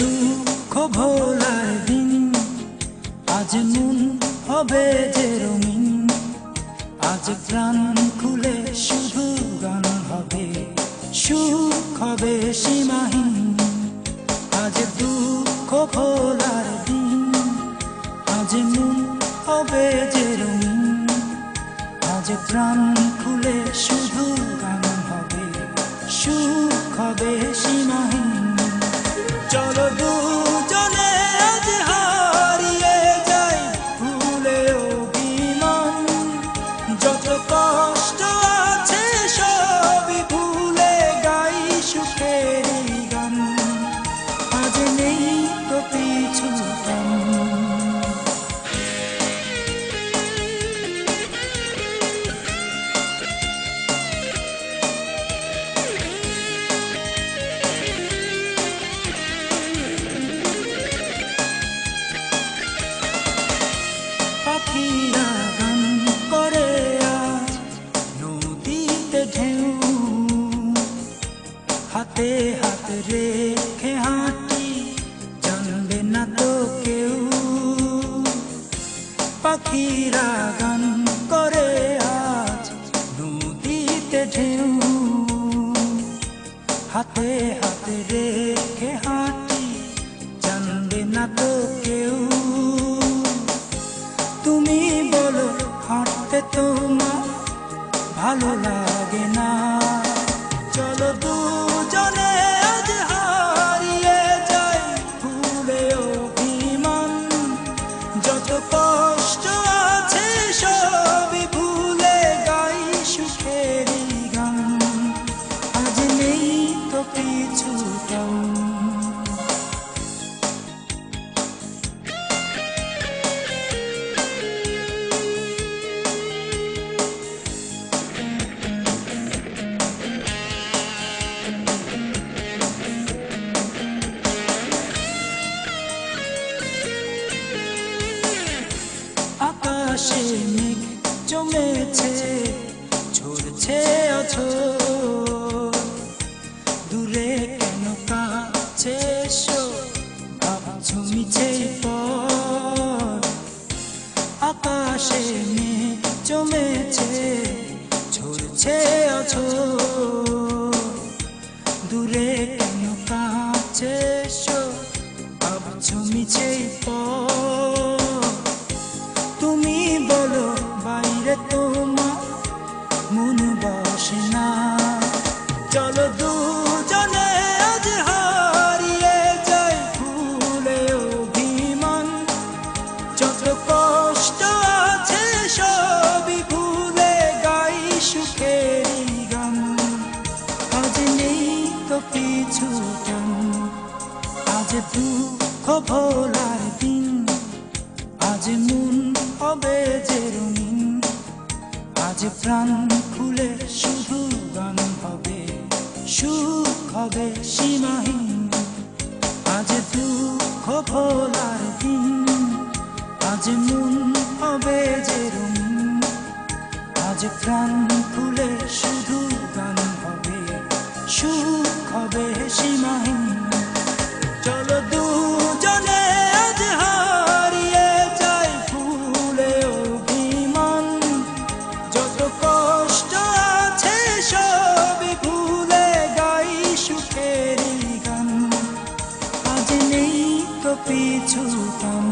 দুঃখ ভোলার দিন, আজ মন হবে যে রঙিন, আজ প্রাণ খুলে শুধু গান হবে, সুখ হবে সীমাহীন। আজ দুঃখ ভোলার দিন, আজ মন হবে যে রঙিন, আজ প্রাণ খুলে শুধু গান হবে, সুখ হবে সীমাহীন। চলো দুজনে আজ হারিয়ে যাই ভুলে অভিমান, যত কষ্ট আছে সবই ভুলে গাই সুখের গান। আজ নেই তো পিছু টান, পাখিরা গান করে আজ নদীতে ঢেউ, হাতে হাত রেখে হাঁটি জানবে না তো কেউ। পাখিরা গান করে আজ নদীতে ঢেউ, হাতে হাত রেখে হাঁটি জানবে না তো কেউ। তুমি বলো হাঁটতে তোমার ভালো লাগে না, চলো দুজনে আজ হারিয়ে যাই ভুলে অভিমান, যত কষ্ট আছে সবই ভুলে গাই সুখের গান। আজ নেই তো পিছু টান, আকাশে মেঘ জমেছে ঝরছে আছর, দূরে কেন কাছে এসো ভাবছো মিছে পর। আকাশে মেঘ জমেছে ঝরছে আছর, দূরে কেন কাছে এসো ভাবছো মিছে পর। তুমি বলো বাইরে তোমার মন বসে না, চলো দুজনে আজ হারিয়ে যাই ভুলে অভিমান, যত কষ্ট আছে সবই ভুলে গাই সুখের গান। আজ নেই তো পিছু টান, আজ দুঃখ ভোলার দিন, আজ মন হবে যে রঙিন, আজ প্রাণ খুলে শুধু গান হবে, সুখ হবে সীমাহীন। আজ দুঃখ ভোলার দিন, আজ মন হবে যে রঙিন, আজ প্রাণ খুলে শুধু গান হবে, সুখ হবে সীমাহীন। চলো দুজনে আজ হারিয়ে যাই ভুলে অভিমান, যত কষ্ট আছে সবই ভুলে গাই সুখের গান। আজ নেই তো পিছু টান।